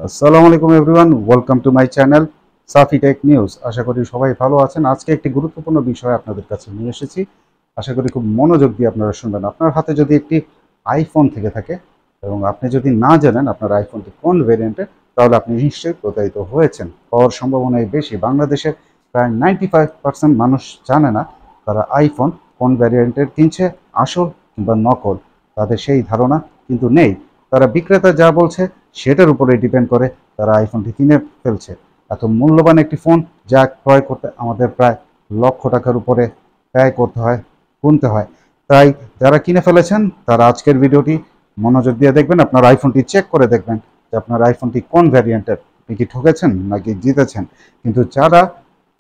আসসালামু আলাইকুম everyone, welcome to my channel Safi tech news. আশা করি সবাই ভালো আছেন। আজকে একটি গুরুত্বপূর্ণ বিষয় আপনাদের কাছে নিয়ে এসেছি। আশা করি খুব মনোযোগ দিয়ে আপনারা শুনবেন। আপনার হাতে যদি একটি আইফোন থেকে থাকে এবং আপনি যদি না জানেন আপনার আইফোনটি কোন ভেরিয়েন্টের, তাহলে আপনি নিশ্চয়ই প্রতারিত হয়েছেন। হওয়ার সম্ভাবনাই বেশি। বাংলাদেশের প্রায় 95% মানুষ জানে না তারা আইফোন কোন ভ্যারিয়েন্টের কিনছে, আসল কিংবা নকল। তাদের সেই ধারণা কিন্তু নেই। তারা বিক্রেতা যা বলছে সেটার উপরে ডিপেন্ড করে তারা আইফোনটি কিনে ফেলছে। এত মূল্যবান একটি ফোন যা ক্রয় করতে আমাদের প্রায় লক্ষ টাকার উপরে ব্যয় করতে হয়, গুনতে হয়। তাই যারা কিনে ফেলেছেন তারা আজকের ভিডিওটি মনোযোগ দিয়ে দেখবেন, আপনার আইফোনটি চেক করে দেখবেন যে আপনার আইফোনটি কোন ভ্যারিয়েন্টের। আপনি কি ঠকেছেন নাকি জিতেছেন? কিন্তু যারা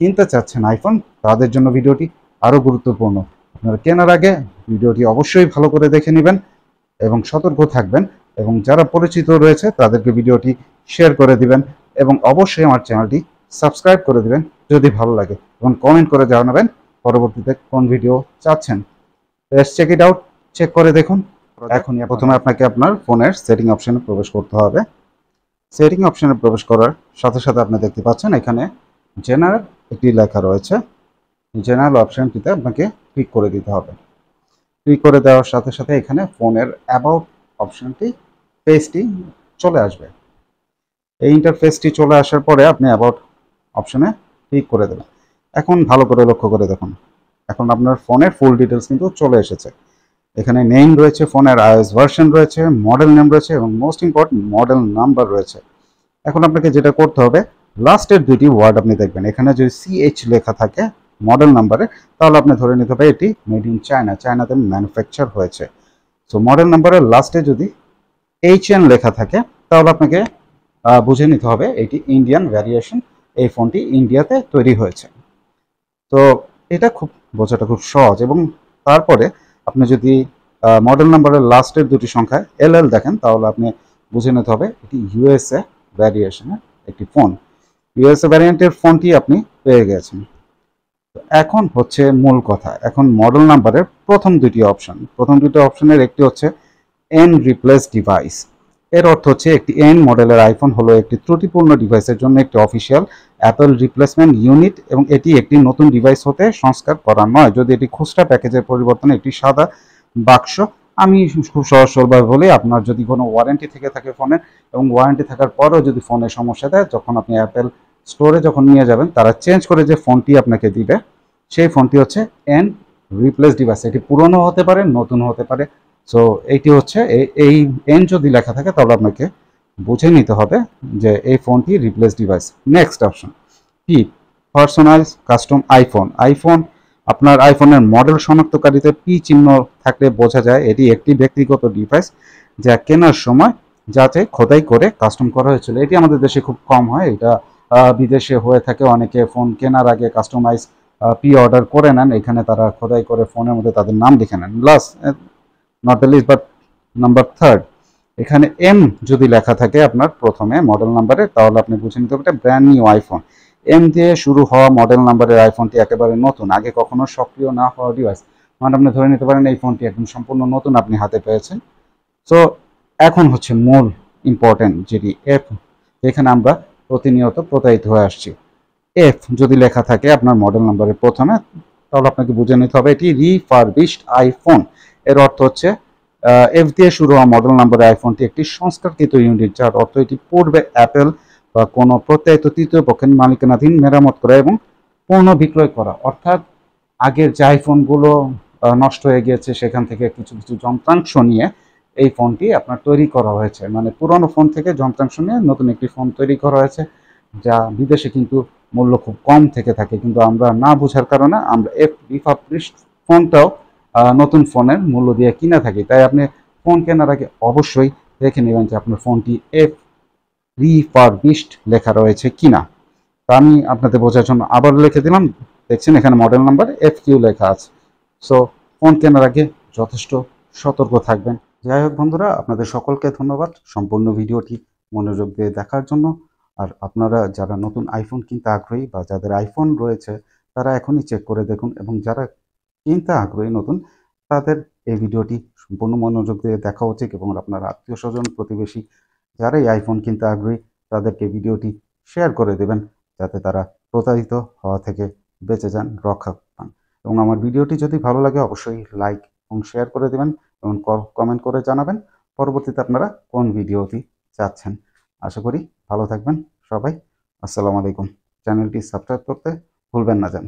কিনতে চাচ্ছেন আইফোন, তাদের জন্য ভিডিওটি আরও গুরুত্বপূর্ণ। আপনারা কেনার আগে ভিডিওটি অবশ্যই ভালো করে দেখে নেবেন এবং সতর্ক থাকবেন, এবং যারা পরিচিত রয়েছে তাদেরকে ভিডিওটি শেয়ার করে দিবেন, এবং অবশ্যই আমার চ্যানেলটি সাবস্ক্রাইব করে দিবেন যদি ভালো লাগে, এবং কমেন্ট করে জানাবেন পরবর্তীতে কোন ভিডিও চাচ্ছেন। Let's check it out. Check করে দেখুন। এখনই প্রথমে আপনাকে আপনার ফোনের সেটিং অপশনে প্রবেশ করতে হবে। সেটিং অপশনে প্রবেশ করার সাথে সাথে আপনি দেখতে পাচ্ছেন এখানে জেনারেল একটি লেখা রয়েছে। জেনারেল অপশনটিতে আপনাকে ক্লিক করে দিতে হবে। ক্লিক করে দেওয়ার সাথে সাথে এখানে ফোনের অ্যাবাউট অপশনটি পেজটি চলে আসবে। এই ইন্টারফেসটি চলে আসার পরে আপনি অ্যাবাউট অপশনে ক্লিক করে দেবেন। এখন ভালো করে লক্ষ্য করে দেখুন, এখন আপনার ফোনের ফুল ডিটেলস কিন্তু চলে এসেছে। এখানে নেম রয়েছে, ফোনের আইওএস ভার্সন রয়েছে, মডেল নেম রয়েছে, এবং মোস্ট ইম্পর্টেন্ট মডেল নাম্বার রয়েছে। এখন আপনাকে যেটা করতে হবে, লাস্টের দুটি ওয়ার্ড আপনি দেখবেন। এখানে যদি সিএইচ লেখা থাকে মডেল নাম্বারে, তাহলে আপনি ধরে নিতে হবে এটি মেড ইন চায়না, চায়নাতে ম্যানুফ্যাকচার হয়েছে। সো মডেল নাম্বারের লাস্টে যদি এইচএন লেখা থাকে, তাহলে আপনাকে বুঝে নিতে হবে এটি ইন্ডিয়ান ভ্যারিয়েশন, এই ফোনটি ইন্ডিয়াতে তৈরি হয়েছে। তো এটা খুব বোঝাটা খুব সহজ। এবং তারপরে আপনি যদি মডেল নাম্বারের লাস্টের দুটি সংখ্যায় এল দেখেন, তাহলে আপনি বুঝে নিতে হবে এটি ইউএসএ ভ্যারিয়েশনের একটি ফোন। ইউএসএ ভ্যারিয়েন্টের ফোনটি আপনি পেয়ে গেছেন। এখন হচ্ছে মূল কথা। এখন মডেল নাম্বারের প্রথম দুটি অপশনের একটি হচ্ছে এন রিপ্লেস ডিভাইস। এর অর্থ হচ্ছে একটি এন মডেলের আইফোন হলো একটি ত্রুটিপূর্ণ ডিভাইসের জন্য একটি অফিসিয়াল অ্যাপল রিপ্লেসমেন্ট ইউনিট, এবং এটি একটি নতুন ডিভাইস হতে সংস্কার করা নয়। যদি এটি খুচরা প্যাকেজের পরিবর্তনে একটি সাদা বাক্স, আমি খুব সহজ সরলভাবে বলি, আপনার যদি কোনো ওয়ারেন্টি থেকে থাকে ফোনের, এবং ওয়ারেন্টি থাকার পরেও যদি ফোনের সমস্যা দেয়, যখন আপনি অ্যাপেল স্টোরে যখন নিয়ে যাবেন, তারা চেঞ্জ করে যে ফোনটি আপনাকে দিবে, সেই ফোনটি হচ্ছে এন রিপ্লেস ডিভাইস। এটি পুরনো হতে পারে, নতুন হতে পারে। সো এইটি হচ্ছে এই এন যদি লেখা থাকে, তাহলে আপনাকে বুঝে নিতে হবে যে এই ফোনটি replace device. Next option P, personalize custom iPhone. আপনার আইফোনের মডেল শনাক্তকারীতে পি চিহ্ন থাকলে বোঝা যায় এটি একটি ব্যক্তিগত ডিভাইস যা কেনার সময় যাতে খোদাই করে কাস্টম করা হয়েছিল। এটি আমাদের দেশে খুব কম হয়, এটা বিদেশে হয়ে থাকে। অনেকে ফোন কেনার আগে কাস্টমাইজ পি অর্ডার করে নেন, এখানে তারা খোদাই করে ফোনের মধ্যে তাদের নাম লিখে নেন। Last not the list but number third, এখানে এম যদি লেখা থাকে আপনার প্রথমে মডেল নাম্বারে, তাহলে আপনি বুঝে নিতে হবে এটা ব্র্যান্ড নিউ আইফোন। এম দিয়ে শুরু হওয়া মডেল নাম্বারের আইফোনটি একেবারে নতুন, আগে কখনো সক্রিয় না হওয়া ডিভাইস। মানে আপনি ধরে নিতে পারেন এই ফোনটি একদম সম্পূর্ণ নতুন আপনি হাতে পেয়েছেন। সো এখন হচ্ছে মূল ইম্পর্টেন্ট যেটি এফ, যেখানে আমরা প্রতিনিয়ত প্রতারিত হয়ে আসছি। এফ যদি লেখা থাকে আপনার মডেল নাম্বারের প্রথমে, তাহলে আপনাকে বুঝে নিতে হবে এটি রিফারবিশড আইফোন। এর অর্থ হচ্ছে এফ দিয়ে শুরু হওয়া মডেল নাম্বারের আইফোনটি একটি সংস্কারকৃত ইউনিট, যার অর্থ এটি পূর্বে অ্যাপেল বা কোনো প্রত্যয়িত তৃতীয় পক্ষের মালিকানাধীন মেরামত করা এবং পণ্য বিক্রয় করা। অর্থাৎ আগের যে আইফোনগুলো নষ্ট হয়ে গিয়েছে, সেখান থেকে কিছু কিছু যন্ত্রাংশ নিয়ে এই ফোনটি আপনার তৈরি করা হয়েছে। মানে পুরনো ফোন থেকে যন্ত্রাংশ নিয়ে নতুন একটি ফোন তৈরি করা হয়েছে, যা বিদেশে কিন্তু মূল্য খুব কম থেকে থাকে, কিন্তু আমরা না বোঝার কারণে আমরা এফ রিফাবলিশড ফোনটাও নতুন ফোনের মূল্য দিয়ে কিনে থাকি। তাই আপনি ফোন কেনার আগে অবশ্যই দেখে নেবেন যে আপনার ফোনটি এফ রিফারবিশড লেখা রয়েছে কিনা। তা আমি আপনাদের বোঝার জন্য আবার লিখে দিলাম। দেখছেন এখানে মডেল নাম্বার এফ কিউ লেখা আছে। সো ফোন কেনার আগে যথেষ্ট সতর্ক থাকবেন। যাই হোক বন্ধুরা, আপনাদের সকলকে ধন্যবাদ সম্পূর্ণ ভিডিওটি মনোযোগ দিয়ে দেখার জন্য। আর আপনারা যারা নতুন আইফোন কিনতে আগ্রহী বা যাদের আইফোন রয়েছে, তারা এখনই চেক করে দেখুন, এবং যারা কিনতে আগ্রহী নতুন, তাদের এই ভিডিওটি সম্পূর্ণ মনোযোগ দিয়ে দেখা উচিত। এবং আপনার আত্মীয় স্বজন প্রতিবেশী যারা এই আইফোন কিনতে আগ্রহী, তাদেরকে ভিডিওটি শেয়ার করে দেবেন, যাতে তারা প্রতারিত হওয়া থেকে বেঁচে যান, রক্ষা পান। এবং আমার ভিডিওটি যদি ভালো লাগে অবশ্যই লাইক এবং শেয়ার করে দেবেন এবং কমেন্ট করে জানাবেন পরবর্তীতে আপনারা কোন ভিডিওটি চাচ্ছেন। আশা করি ভালো থাকবেন সবাই। আসসালামু আলাইকুম। চ্যানেলটি সাবস্ক্রাইব করতে ভুলবেন না যেন।